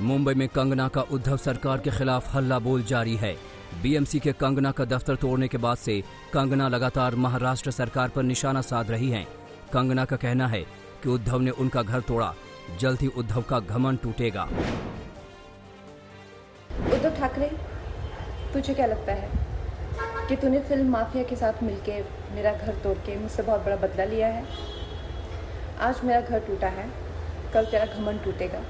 मुंबई में कंगना का उद्धव सरकार के खिलाफ हल्ला बोल जारी है। बीएमसी के कंगना का दफ्तर तोड़ने के बाद से कंगना लगातार महाराष्ट्र सरकार पर निशाना साध रही हैं। कंगना का कहना है कि उद्धव ने उनका घर तोड़ा, जल्द ही उद्धव का घमंड टूटेगा। उद्धव ठाकरे, तुझे क्या लगता है कि तूने फिल्म माफिया के साथ मिलके मेरा घर तोड़ के मुझसे बहुत बड़ा बदला लिया है? आज मेरा घर टूटा है, कल तेरा घमंड टूटेगा।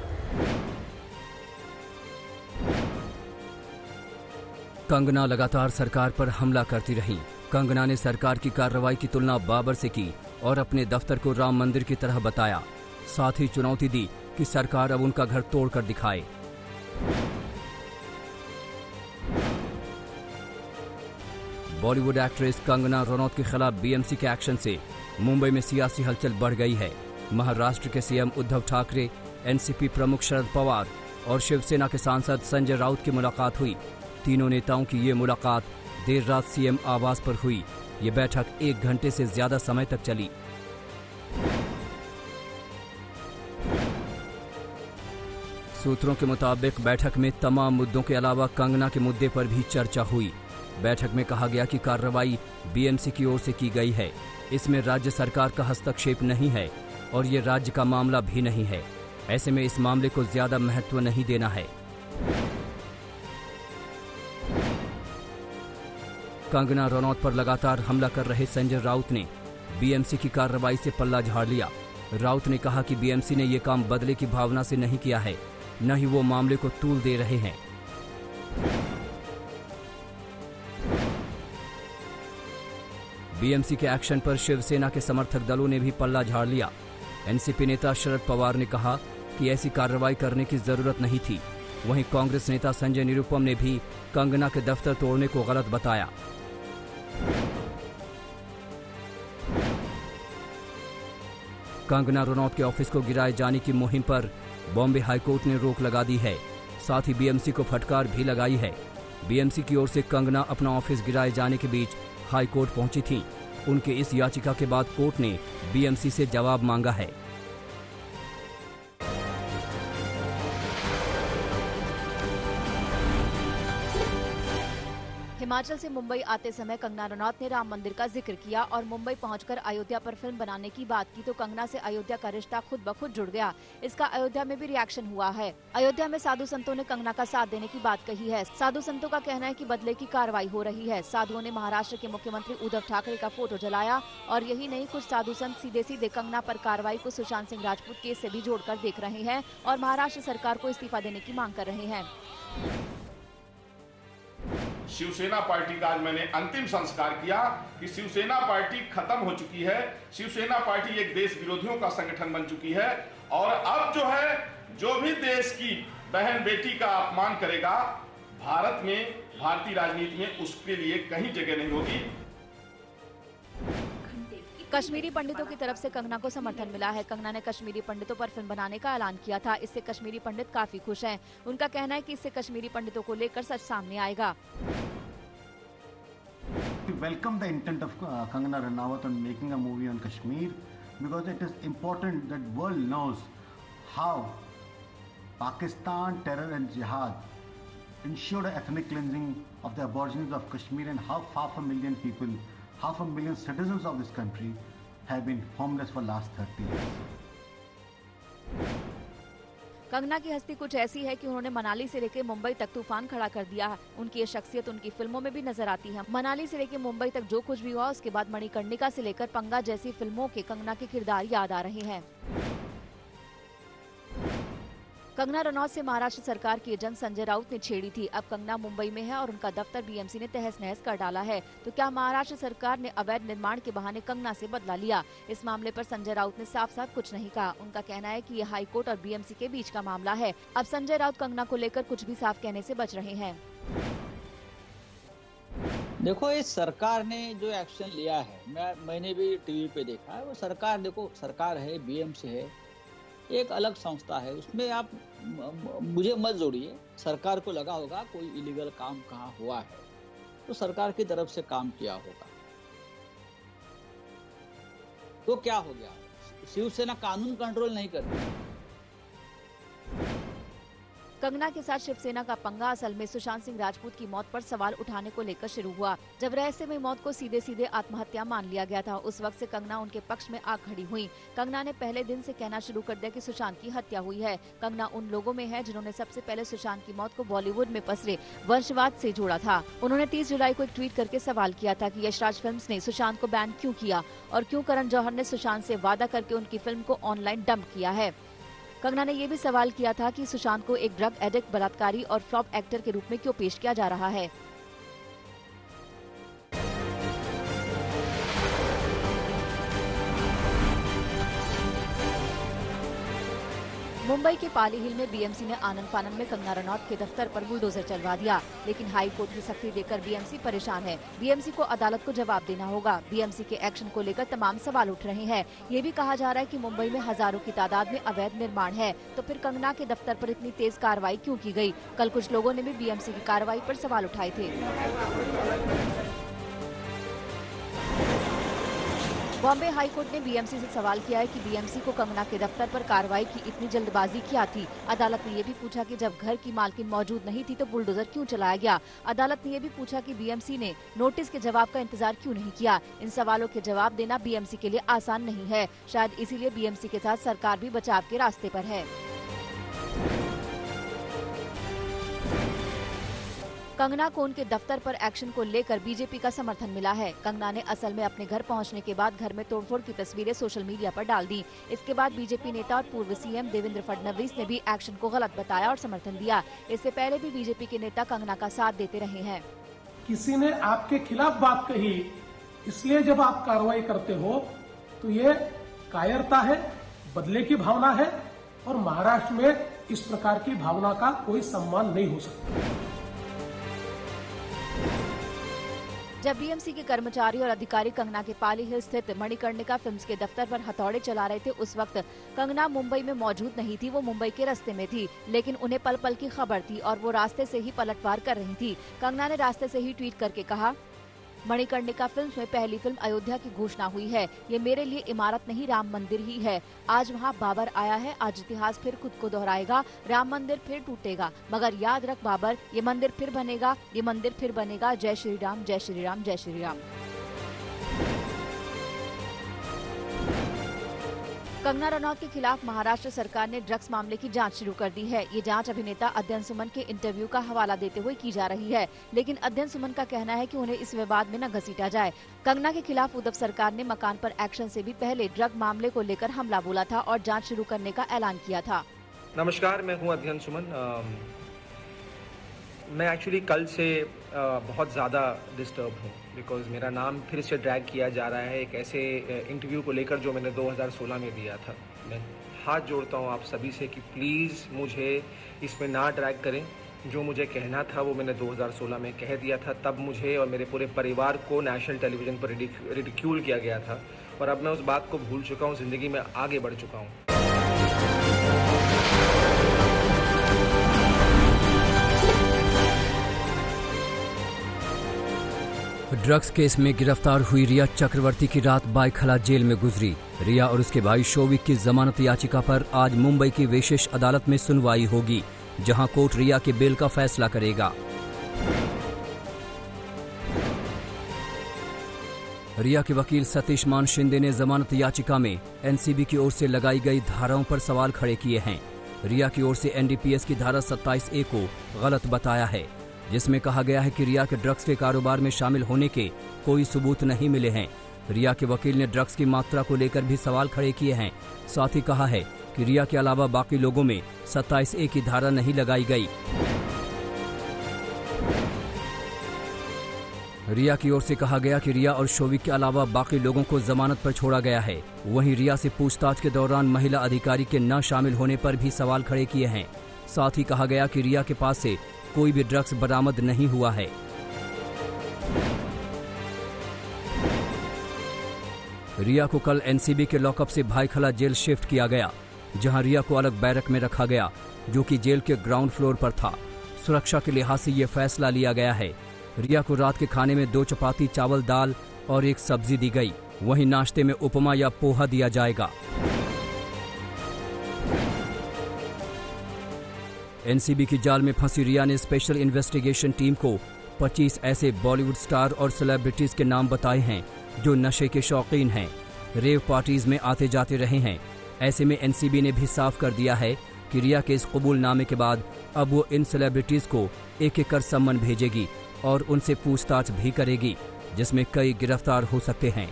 कंगना लगातार सरकार पर हमला करती रही। कंगना ने सरकार की कार्रवाई की तुलना बाबर से की और अपने दफ्तर को राम मंदिर की तरह बताया। साथ ही चुनौती दी कि सरकार अब उनका घर तोड़कर दिखाए। बॉलीवुड एक्ट्रेस कंगना रनौत के खिलाफ बीएमसी के एक्शन से मुंबई में सियासी हलचल बढ़ गई है। महाराष्ट्र के सीएम उद्धव ठाकरे, एनसीपी प्रमुख शरद पवार और शिवसेना के सांसद संजय राउत की मुलाकात हुई। तीनों नेताओं की ये मुलाकात देर रात सीएम आवास पर हुई। ये बैठक 1 घंटे से ज्यादा समय तक चली। सूत्रों के मुताबिक बैठक में तमाम मुद्दों के अलावा कंगना के मुद्दे पर भी चर्चा हुई। बैठक में कहा गया कि कार्रवाई बीएमसी की ओर से की गई है। इसमें राज्य सरकार का हस्तक्षेप नहीं है और ये राज्य का मामला भी नहीं है। ऐसे में इस मामले को ज्यादा महत्व नहीं देना है। कंगना रनौत पर लगातार हमला कर रहे संजय राउत ने बीएमसी की कार्रवाई से पल्ला झाड़ लिया। राउत ने कहा कि बीएमसी ने यह काम बदले की भावना से नहीं किया है, न ही वो मामले को तूल दे रहे हैं। बीएमसी के एक्शन पर शिवसेना के समर्थक दलों ने भी पल्ला झाड़ लिया। एनसीपी नेता शरद पवार ने कहा कि ऐसी कार्रवाई करने की जरूरत नहीं थी। वहीं कांग्रेस नेता संजय निरुपम ने भी कंगना के दफ्तर तोड़ने को गलत बताया। कंगना रनौत के ऑफिस को गिराए जाने की मुहिम पर बॉम्बे हाईकोर्ट ने रोक लगा दी है। साथ ही बीएमसी को फटकार भी लगाई है। बीएमसी की ओर से कंगना अपना ऑफिस गिराए जाने के बीच हाईकोर्ट पहुंची थी। उनके इस याचिका के बाद कोर्ट ने बीएमसी से जवाब मांगा है। हिमाचल से मुंबई आते समय कंगना रनौत ने राम मंदिर का जिक्र किया और मुंबई पहुंचकर अयोध्या पर फिल्म बनाने की बात की तो कंगना से अयोध्या का रिश्ता खुद ब खुद जुड़ गया। इसका अयोध्या में भी रिएक्शन हुआ है। अयोध्या में साधु संतों ने कंगना का साथ देने की बात कही है। साधु संतों का कहना है कि बदले की कार्रवाई हो रही है। साधुओं ने महाराष्ट्र के मुख्यमंत्री उद्धव ठाकरे का फोटो जलाया और यही नहीं, कुछ साधु संत सीधे सीधे कंगना पर कार्रवाई को सुशांत सिंह राजपूत केस से भी जोड़कर देख रहे हैं और महाराष्ट्र सरकार को इस्तीफा देने की मांग कर रहे हैं। शिवसेना पार्टी का आज मैंने अंतिम संस्कार किया कि शिवसेना पार्टी खत्म हो चुकी है। शिवसेना पार्टी एक देश विरोधियों का संगठन बन चुकी है और अब जो है, जो भी देश की बहन बेटी का अपमान करेगा भारत में, भारतीय राजनीति में, उसके लिए कहीं जगह नहीं होगी। कश्मीरी पंडितों की तरफ से कंगना को समर्थन मिला है। कंगना ने कश्मीरी पंडितों पर फिल्म बनाने का ऐलान किया था। इससे कश्मीरी पंडित काफी खुश हैं। उनका कहना है कि इससे कश्मीरी पंडितों को लेकर सच सामने आएगा। We welcome the intent of Kangana Ranaut on making a movie on Kashmir because it is important that world knows how Pakistan, terror and jihad ensured ethnic cleansing of the aborigines of Kashmir and how half a million people, half a million citizens of this country have been homeless for last 30 years. Kangana की हस्ती कुछ ऐसी है कि उन्होंने मनाली से लेकर मुंबई तक तूफान खड़ा कर दिया है। उनकी ये शख्सियत उनकी फिल्मों में भी नजर आती है। मनाली से लेकर मुंबई तक जो कुछ भी हुआ, उसके बाद मणिकर्णिका से लेकर पंगा जैसी फिल्मों के कंगना के किरदार याद आ रहे हैं। कंगना रनौत से महाराष्ट्र सरकार की जंग संजय राउत ने छेड़ी थी। अब कंगना मुंबई में है और उनका दफ्तर बीएमसी ने तहस नहस कर डाला है। तो क्या महाराष्ट्र सरकार ने अवैध निर्माण के बहाने कंगना से बदला लिया? इस मामले पर संजय राउत ने साफ साफ कुछ नहीं कहा। उनका कहना है कि यह हाईकोर्ट और बीएमसी के बीच का मामला है। अब संजय राउत कंगना को लेकर कुछ भी साफ कहने से बच रहे हैं। देखो, इस सरकार ने जो एक्शन लिया है, मैंने भी टीवी पे देखा है। वो सरकार, देखो सरकार है, बीएमसी है, एक अलग संस्था है, उसमें आप मुझे मत जोड़िए। सरकार को लगा होगा कोई इलीगल काम कहाँ हुआ है तो सरकार की तरफ से काम किया होगा। तो क्या हो गया? शिवसेना कानून कंट्रोल नहीं करती। कंगना के साथ शिवसेना का पंगा असल में सुशांत सिंह राजपूत की मौत पर सवाल उठाने को लेकर शुरू हुआ। जब रहस्यमय मौत को सीधे सीधे आत्महत्या मान लिया गया था, उस वक्त से कंगना उनके पक्ष में आ खड़ी हुई। कंगना ने पहले दिन से कहना शुरू कर दिया कि सुशांत की हत्या हुई है। कंगना उन लोगों में है जिन्होंने सबसे पहले सुशांत की मौत को बॉलीवुड में पसरे वंशवाद से जोड़ा था। उन्होंने 30 जुलाई को एक ट्वीट करके सवाल किया था कि यशराज फिल्म्स ने सुशांत को बैन क्यों किया और क्यों करण जौहर ने सुशांत से वादा करके उनकी फिल्म को ऑनलाइन डंप किया है। कंगना ने ये भी सवाल किया था कि सुशांत को एक ड्रग एडिक्ट, बलात्कारी और फ्लॉप एक्टर के रूप में क्यों पेश किया जा रहा है। मुंबई के पाली हिल में बीएमसी ने आनन फानन में कंगना रनौत के दफ्तर पर बुलडोजर चलवा दिया, लेकिन हाई कोर्ट की सख्ती देकर बीएमसी परेशान है। बीएमसी को अदालत को जवाब देना होगा। बीएमसी के एक्शन को लेकर तमाम सवाल उठ रहे हैं। ये भी कहा जा रहा है कि मुंबई में हजारों की तादाद में अवैध निर्माण है, तो फिर कंगना के दफ्तर पर इतनी तेज कार्रवाई क्यों की गई। कल कुछ लोगों ने भी बीएमसी की कार्रवाई पर सवाल उठाए थे। बॉम्बे हाई कोर्ट ने बीएमसी से सवाल किया है कि बीएमसी को कंगना के दफ्तर पर कार्रवाई की इतनी जल्दबाजी क्या थी। अदालत ने ये भी पूछा कि जब घर की मालकिन मौजूद नहीं थी तो बुलडोजर क्यों चलाया गया। अदालत ने ये भी पूछा कि बीएमसी ने नोटिस के जवाब का इंतजार क्यों नहीं किया। इन सवालों के जवाब देना बीएमसी के लिए आसान नहीं है। शायद इसीलिए बीएमसी के साथ सरकार भी बचाव के रास्ते पर है। कंगना को उनके दफ्तर पर एक्शन को लेकर बीजेपी का समर्थन मिला है। कंगना ने असल में अपने घर पहुंचने के बाद घर में तोड़फोड़ की तस्वीरें सोशल मीडिया पर डाल दी। इसके बाद बीजेपी नेता और पूर्व सीएम देवेंद्र फडणवीस ने भी एक्शन को गलत बताया और समर्थन दिया। इससे पहले भी बीजेपी के नेता कंगना का साथ देते रहे हैं। किसी ने आपके खिलाफ बात कही, इसलिए जब आप कार्रवाई करते हो तो ये कायरता है, बदले की भावना है, और महाराष्ट्र में इस प्रकार की भावना का कोई सम्मान नहीं हो सकता। जब बीएमसी के कर्मचारी और अधिकारी कंगना के पाली हिल स्थित मणिकर्णिका फिल्म्स के दफ्तर पर हथौड़े चला रहे थे, उस वक्त कंगना मुंबई में मौजूद नहीं थी। वो मुंबई के रास्ते में थी, लेकिन उन्हें पल पल की खबर थी और वो रास्ते से ही पलटवार कर रही थी। कंगना ने रास्ते से ही ट्वीट करके कहा, मणिकर्णिका फिल्म्स में पहली फिल्म अयोध्या की घोषणा हुई है। ये मेरे लिए इमारत नहीं, राम मंदिर ही है। आज वहाँ बाबर आया है, आज इतिहास फिर खुद को दोहराएगा। राम मंदिर फिर टूटेगा, मगर याद रख बाबर, ये मंदिर फिर बनेगा, ये मंदिर फिर बनेगा। जय श्री राम, जय श्री राम, जय श्री राम। कंगना रनौत के खिलाफ महाराष्ट्र सरकार ने ड्रग्स मामले की जांच शुरू कर दी है। ये जांच अभिनेता अध्ययन सुमन के इंटरव्यू का हवाला देते हुए की जा रही है, लेकिन अध्ययन सुमन का कहना है कि उन्हें इस विवाद में न घसीटा जाए। कंगना के खिलाफ उद्धव सरकार ने मकान पर एक्शन से भी पहले ड्रग मामले को लेकर हमला बोला था और जाँच शुरू करने का ऐलान किया था। नमस्कार, मैं हूँ अध्ययन सुमन। मैं एक्चुअली कल से बहुत ज़्यादा डिस्टर्ब हूँ, बिकॉज मेरा नाम फिर से ड्रैग किया जा रहा है एक ऐसे इंटरव्यू को लेकर जो मैंने 2016 में दिया था। मैं हाथ जोड़ता हूँ आप सभी से कि प्लीज़ मुझे इसमें ना ड्रैग करें। जो मुझे कहना था वो मैंने 2016 में कह दिया था। तब मुझे और मेरे पूरे परिवार को नेशनल टेलीविज़न पर रिडिक्यूल किया गया था, और अब मैं उस बात को भूल चुका हूँ, ज़िंदगी में आगे बढ़ चुका हूँ। ड्रग्स केस में गिरफ्तार हुई रिया चक्रवर्ती की रात बाइखला जेल में गुजरी। रिया और उसके भाई शोविक की जमानत याचिका पर आज मुंबई की विशेष अदालत में सुनवाई होगी, जहां कोर्ट रिया के बेल का फैसला करेगा। रिया के वकील सतीश मान शिंदे ने जमानत याचिका में एनसीबी की ओर से लगाई गई धाराओं पर सवाल खड़े किए हैं। रिया की ओर से एनडीपीएस की धारा 27A को गलत बताया है, जिसमें कहा गया है कि रिया के ड्रग्स के कारोबार में शामिल होने के कोई सबूत नहीं मिले हैं। रिया के वकील ने ड्रग्स की मात्रा को लेकर भी सवाल खड़े किए हैं। साथ ही कहा है कि रिया के अलावा बाकी लोगों में 27A की धारा नहीं लगाई गई। रिया की ओर से कहा गया कि रिया और शोविक के अलावा बाकी लोगों को जमानत पर छोड़ा गया है। वहीं रिया से पूछताछ के दौरान महिला अधिकारी के न शामिल होने पर भी सवाल खड़े किए हैं। साथ ही कहा गया कि रिया के पास से कोई भी ड्रग्स बरामद नहीं हुआ है। रिया को कल एनसीबी के लॉकअप से भाईखला जेल शिफ्ट किया गया, जहां रिया को अलग बैरक में रखा गया, जो कि जेल के ग्राउंड फ्लोर पर था। सुरक्षा के लिहाज से यह फैसला लिया गया है। रिया को रात के खाने में 2 चपाती, चावल, दाल और 1 सब्जी दी गई। वहीं नाश्ते में उपमा या पोहा दिया जाएगा। एनसीबी की जाल में फंसी रिया ने स्पेशल इन्वेस्टिगेशन टीम को 25 ऐसे बॉलीवुड स्टार और सेलिब्रिटीज के नाम बताए हैं जो नशे के शौकीन हैं, रेव पार्टीज में आते जाते रहे हैं। ऐसे में एनसीबी ने भी साफ कर दिया है कि रिया के इस कबूलनामे के बाद अब वो इन सेलिब्रिटीज को एक एक कर सम्मन भेजेगी और उनसे पूछताछ भी करेगी, जिसमें कई गिरफ्तार हो सकते हैं।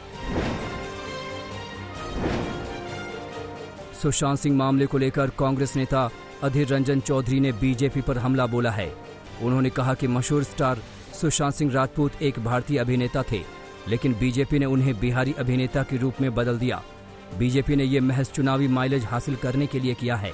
सुशांत सिंह मामले को लेकर कांग्रेस नेता अधीर रंजन चौधरी ने बीजेपी पर हमला बोला है। उन्होंने कहा कि मशहूर स्टार सुशांत सिंह राजपूत एक भारतीय अभिनेता थे, लेकिन बीजेपी ने उन्हें बिहारी अभिनेता के रूप में बदल दिया। बीजेपी ने ये महज चुनावी माइलेज हासिल करने के लिए किया है।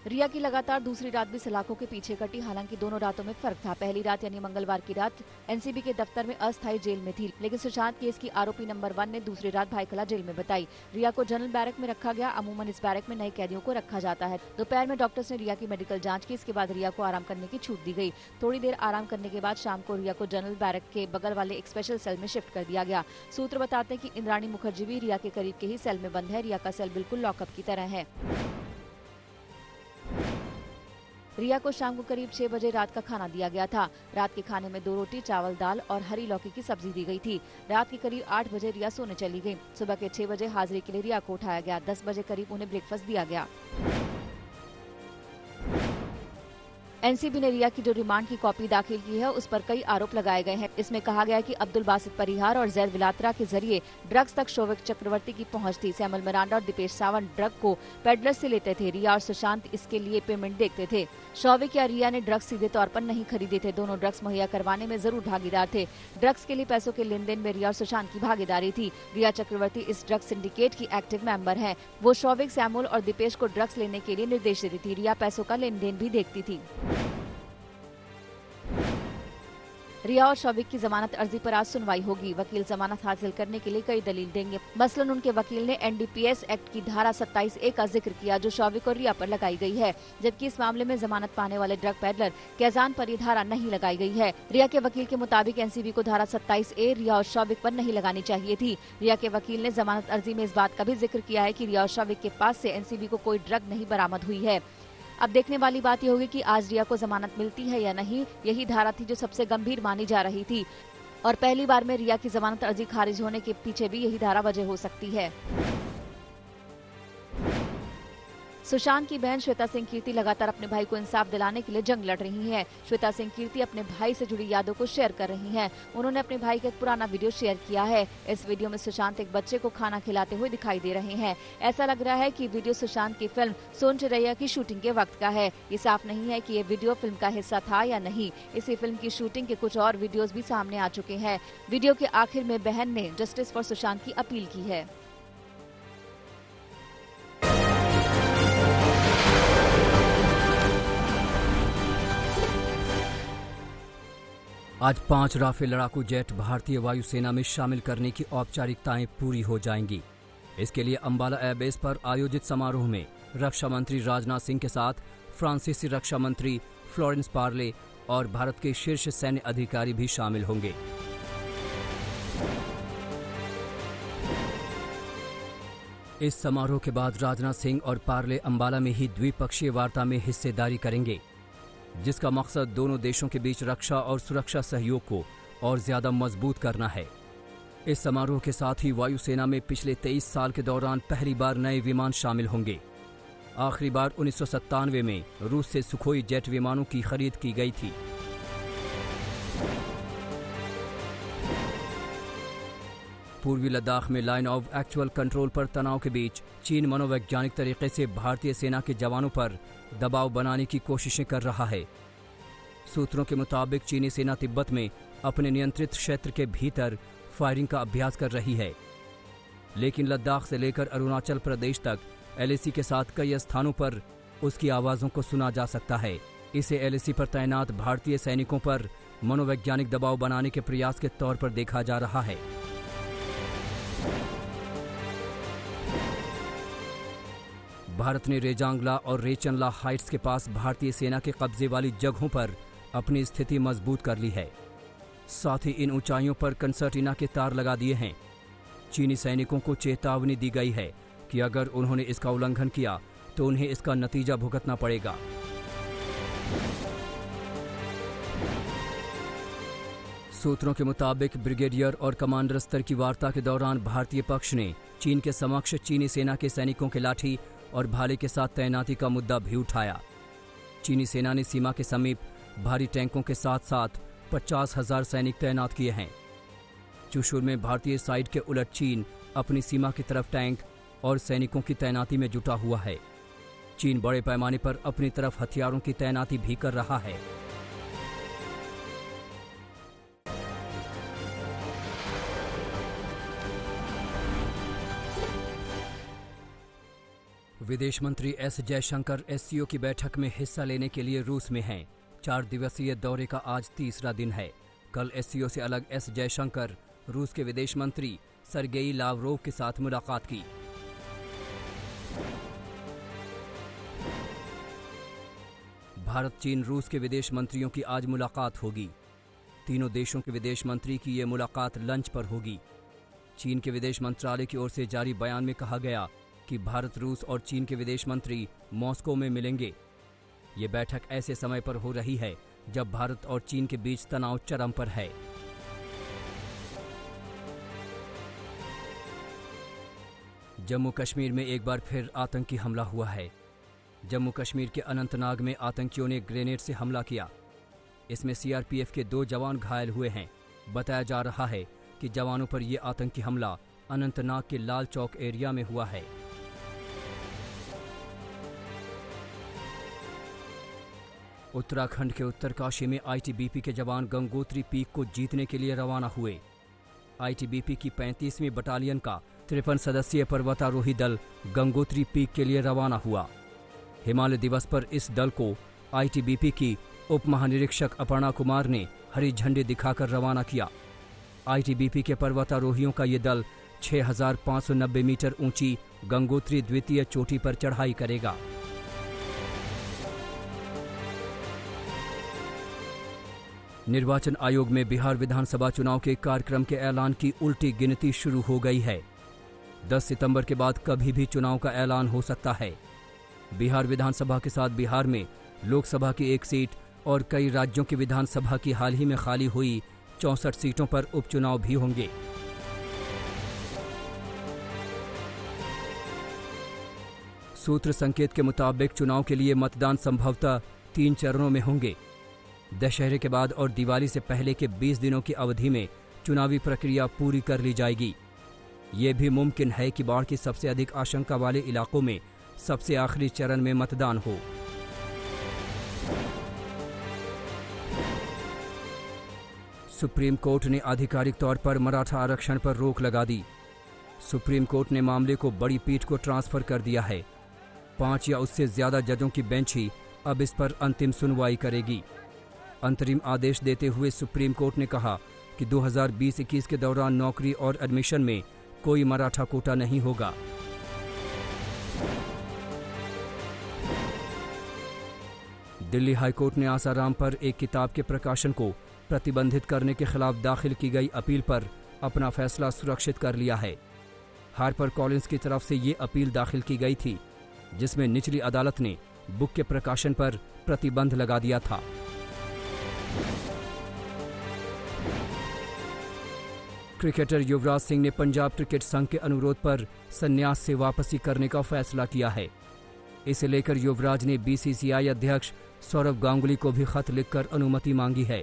रिया की लगातार दूसरी रात भी सलाखों के पीछे कटी। हालांकि दोनों रातों में फर्क था। पहली रात यानी मंगलवार की रात एनसीबी के दफ्तर में अस्थायी जेल में थी, लेकिन सुशांत केस की आरोपी नंबर 1 ने दूसरी रात भाईखला जेल में बिताई। रिया को जनरल बैरक में रखा गया। अमूमन इस बैरक में नए कैदियों को रखा जाता है। दोपहर में डॉक्टर्स ने रिया की मेडिकल जाँच की। इसके बाद रिया को आराम करने की छूट दी गयी। थोड़ी देर आराम करने के बाद शाम को रिया को जनरल बैरक के बगल वाले एक स्पेशल सेल में शिफ्ट कर दिया गया। सूत्र बताते हैं कि इंद्राणी मुखर्जी भी रिया के करीब के ही सेल में बंद है। रिया का सेल बिल्कुल लॉकअप की तरह है। रिया को शाम को करीब 6 बजे रात का खाना दिया गया था। रात के खाने में 2 रोटी, चावल, दाल और हरी लौकी की सब्जी दी गई थी। रात के करीब 8 बजे रिया सोने चली गई। सुबह के 6 बजे हाजिरी के लिए रिया को उठाया गया। 10 बजे करीब उन्हें ब्रेकफास्ट दिया गया। एनसीबी ने रिया की जो रिमांड की कॉपी दाखिल की है उस पर कई आरोप लगाए गए हैं। इसमें कहा गया है कि अब्दुल बासित परिहार और जैद विलात्रा के जरिए ड्रग्स तक शोविक चक्रवर्ती की पहुंच थी। सैमुअल मिरांडा और दीपेश सावंत ड्रग को पेडलर से लेते थे। रिया और सुशांत इसके लिए पेमेंट देखते थे। शौविक या रिया ने ड्रग्स सीधे तौर पर नहीं खरीदे थे। दोनों ड्रग्स मुहैया करवाने में जरूर भागीदार थे। ड्रग्स के लिए पैसों के लेन देन में रिया और सुशांत की भागीदारी थी। रिया चक्रवर्ती इस ड्रग्स सिंडिकेट की एक्टिव मेंबर है। वो शौविक, सैमुअल और दीपेश को ड्रग्स लेने के लिए निर्देश देती थी। रिया पैसों का लेन देन भी देखती थी। रिया और शौविक की जमानत अर्जी पर आज सुनवाई होगी। वकील जमानत हासिल करने के लिए कई दलील देंगे। मसलन उनके वकील ने एनडीपीएस एक्ट की धारा 27A का जिक्र किया जो शौविक और रिया पर लगाई गई है, जबकि इस मामले में जमानत पाने वाले ड्रग पेडलर कैजान पर यह धारा नहीं लगाई गई है। रिया के वकील के मुताबिक एनसीबी को धारा 27A रिया और शौविक पर नहीं लगानी चाहिए थी। रिया के वकील ने जमानत अर्जी में इस बात का भी जिक्र किया है कि रिया और शौविक के पास से एनसीबी को कोई ड्रग नहीं बरामद हुई है। अब देखने वाली बात यह होगी कि आज रिया को जमानत मिलती है या नहीं। यही धारा थी जो सबसे गंभीर मानी जा रही थी और पहली बार में रिया की जमानत अर्जी खारिज होने के पीछे भी यही धारा वजह हो सकती है। सुशांत की बहन श्वेता सिंह कीर्ति लगातार अपने भाई को इंसाफ दिलाने के लिए जंग लड़ रही हैं। श्वेता सिंह कीर्ति अपने भाई से जुड़ी यादों को शेयर कर रही हैं। उन्होंने अपने भाई का एक पुराना वीडियो शेयर किया है। इस वीडियो में सुशांत एक बच्चे को खाना खिलाते हुए दिखाई दे रहे हैं। ऐसा लग रहा है कि वीडियो सुशांत की फिल्म सोन चिरैया की शूटिंग के वक्त का है। ये साफ नहीं है कि ये वीडियो फिल्म का हिस्सा था या नहीं। इसी फिल्म की शूटिंग के कुछ और वीडियोज भी सामने आ चुके हैं। वीडियो के आखिर में बहन ने जस्टिस फॉर सुशांत की अपील की है। आज 5 राफेल लड़ाकू जेट भारतीय वायुसेना में शामिल करने की औपचारिकताएं पूरी हो जाएंगी। इसके लिए अंबाला एयरबेस पर आयोजित समारोह में रक्षा मंत्री राजनाथ सिंह के साथ फ्रांसीसी रक्षा मंत्री फ्लोरेंस पार्ले और भारत के शीर्ष सैन्य अधिकारी भी शामिल होंगे। इस समारोह के बाद राजनाथ सिंह और पार्ले अंबाला में ही द्विपक्षीय वार्ता में हिस्सेदारी करेंगे, जिसका मकसद दोनों देशों के बीच रक्षा और सुरक्षा सहयोग को और ज्यादा मजबूत करना है। इस समारोह के साथ ही वायुसेना में पिछले 23 साल के दौरान पहली बार नए विमान शामिल होंगे। आखिरी बार 1997 में रूस से सुखोई जेट विमानों की खरीद की गई थी। पूर्वी लद्दाख में लाइन ऑफ एक्चुअल कंट्रोल पर तनाव के बीच चीन मनोवैज्ञानिक तरीके से भारतीय सेना के जवानों पर दबाव बनाने की कोशिशें कर रहा है। सूत्रों के मुताबिक चीनी सेना तिब्बत में अपने नियंत्रित क्षेत्र के भीतर फायरिंग का अभ्यास कर रही है, लेकिन लद्दाख से लेकर अरुणाचल प्रदेश तक एलएसी के साथ कई स्थानों पर उसकी आवाज़ों को सुना जा सकता है। इसे एलएसी पर तैनात भारतीय सैनिकों पर मनोवैज्ञानिक दबाव बनाने के प्रयास के तौर पर देखा जा रहा है। भारत ने रेजांगला और रेचनला हाइट्स के पास भारतीय सेना के कब्जे वाली जगहों पर अपनी स्थिति मजबूत कर ली है। साथ ही इन ऊंचाइयों पर कंसर्टिना के तार लगा दिए हैं। चीनी सैनिकों को चेतावनी दी गई है कि अगर उन्होंने इसका उल्लंघन किया तो उन्हें इसका नतीजा भुगतना पड़ेगा। सूत्रों के मुताबिक ब्रिगेडियर और कमांडर स्तर की वार्ता के दौरान भारतीय पक्ष ने चीन के समक्ष चीनी सेना के सैनिकों के लाठी और भाले के साथ तैनाती का मुद्दा भी उठाया। चीनी सेना ने सीमा के समीप भारी टैंकों के साथ साथ 50,000 सैनिक तैनात किए हैं। चुशूल में भारतीय साइड के उलट चीन अपनी सीमा की तरफ टैंक और सैनिकों की तैनाती में जुटा हुआ है। चीन बड़े पैमाने पर अपनी तरफ हथियारों की तैनाती भी कर रहा है। विदेश मंत्री एस जयशंकर एससीओ की बैठक में हिस्सा लेने के लिए रूस में हैं। 4 दिवसीय दौरे का आज तीसरा दिन है। कल एससीओ से अलग एस जयशंकर रूस के विदेश मंत्री सरगेई लावरोव के साथ मुलाकात की। भारत चीन रूस के विदेश मंत्रियों की आज मुलाकात होगी। तीनों देशों के विदेश मंत्री की ये मुलाकात लंच पर होगी। चीन के विदेश मंत्रालय की ओर से जारी बयान में कहा गया कि भारत, रूस और चीन के विदेश मंत्री मॉस्को में मिलेंगे। ये बैठक ऐसे समय पर हो रही है जब भारत और चीन के बीच तनाव चरम पर है। जम्मू कश्मीर में एक बार फिर आतंकी हमला हुआ है। जम्मू कश्मीर के अनंतनाग में आतंकियों ने ग्रेनेड से हमला किया। इसमें सीआरपीएफ के 2 जवान घायल हुए हैं। बताया जा रहा है कि जवानों पर यह आतंकी हमला अनंतनाग के लाल चौक एरिया में हुआ है। उत्तराखंड के उत्तरकाशी में आईटीबीपी के जवान गंगोत्री पीक को जीतने के लिए रवाना हुए। आईटीबीपी की 35वीं बटालियन का 53 सदस्यीय पर्वतारोही दल गंगोत्री पीक के लिए रवाना हुआ। हिमालय दिवस पर इस दल को आईटीबीपी की उप महानिरीक्षक अपर्णा कुमार ने हरी झंडी दिखाकर रवाना किया। आईटीबीपी के पर्वतारोहियों का ये दल 6,590 मीटर ऊंची गंगोत्री द्वितीय चोटी पर चढ़ाई करेगा। निर्वाचन आयोग में बिहार विधानसभा चुनाव के कार्यक्रम के ऐलान की उल्टी गिनती शुरू हो गई है। 10 सितंबर के बाद कभी भी चुनाव का ऐलान हो सकता है। बिहार विधानसभा के साथ बिहार में लोकसभा की 1 सीट और कई राज्यों की विधानसभा की हाल ही में खाली हुई 64 सीटों पर उपचुनाव भी होंगे। सूत्र संकेत के मुताबिक चुनाव के लिए मतदान संभवतः 3 चरणों में होंगे। दशहरे के बाद और दिवाली से पहले के 20 दिनों की अवधि में चुनावी प्रक्रिया पूरी कर ली जाएगी। ये भी मुमकिन है कि बाढ़ की सबसे अधिक आशंका वाले इलाकों में सबसे आखिरी चरण में मतदान हो। सुप्रीम कोर्ट ने आधिकारिक तौर पर मराठा आरक्षण पर रोक लगा दी। सुप्रीम कोर्ट ने मामले को बड़ी पीठ को ट्रांसफर कर दिया है। 5 या उससे ज्यादा जजों की बेंच ही अब इस पर अंतिम सुनवाई करेगी। अंतरिम आदेश देते हुए सुप्रीम कोर्ट ने कहा कि 2020-21 के दौरान नौकरी और एडमिशन में कोई मराठा कोटा नहीं होगा। दिल्ली हाईकोर्ट ने आसाराम पर एक किताब के प्रकाशन को प्रतिबंधित करने के खिलाफ दाखिल की गई अपील पर अपना फैसला सुरक्षित कर लिया है। हार्पर कॉलिंस की तरफ से ये अपील दाखिल की गई थी, जिसमें निचली अदालत ने बुक के प्रकाशन पर प्रतिबंध लगा दिया था। क्रिकेटर युवराज सिंह ने पंजाब क्रिकेट संघ के अनुरोध पर संन्यास से वापसी करने का फैसला किया है। इसे लेकर युवराज ने बीसीसीआई अध्यक्ष सौरव गांगुली को भी खत लिखकर अनुमति मांगी है।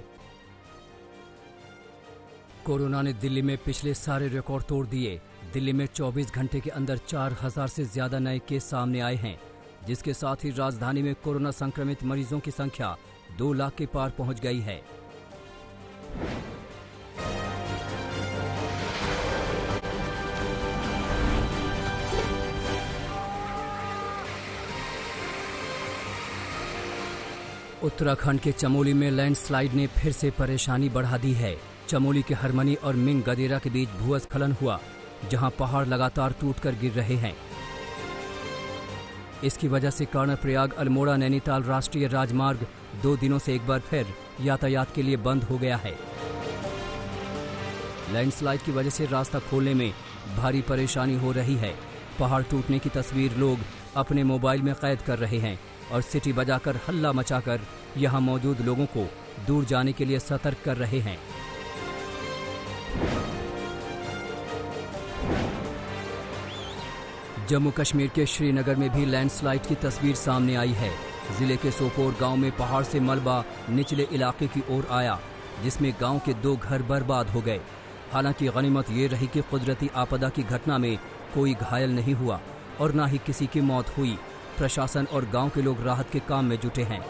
कोरोना ने दिल्ली में पिछले सारे रिकॉर्ड तोड़ दिए। दिल्ली में 24 घंटे के अंदर 4,000 से ज्यादा नए केस सामने आए हैं, जिसके साथ ही राजधानी में कोरोना संक्रमित मरीजों की संख्या 2 लाख के पार पहुंच गई है। उत्तराखंड के चमोली में लैंडस्लाइड ने फिर से परेशानी बढ़ा दी है। चमोली के हरमनी और मिंग गदेरा के बीच भूस्खलन हुआ, जहां पहाड़ लगातार टूटकर गिर रहे हैं। इसकी वजह से कर्णप्रयाग अल्मोड़ा नैनीताल राष्ट्रीय राजमार्ग 2 दिनों से एक बार फिर यातायात के लिए बंद हो गया है। लैंडस्लाइड की वजह से रास्ता खोलने में भारी परेशानी हो रही है। पहाड़ टूटने की तस्वीर लोग अपने मोबाइल में कैद कर रहे हैं और सिटी बजाकर हल्ला मचाकर यहां मौजूद लोगों को दूर जाने के लिए सतर्क कर रहे हैं। जम्मू कश्मीर के श्रीनगर में भी लैंडस्लाइड की तस्वीर सामने आई है। जिले के सोपोर गांव में पहाड़ से मलबा निचले इलाके की ओर आया, जिसमें गांव के 2 घर बर्बाद हो गए। हालांकि गनीमत ये रही कि कुदरती आपदा की घटना में कोई घायल नहीं हुआ और न ही किसी की मौत हुई। प्रशासन और गांव के लोग राहत के काम में जुटे हैं।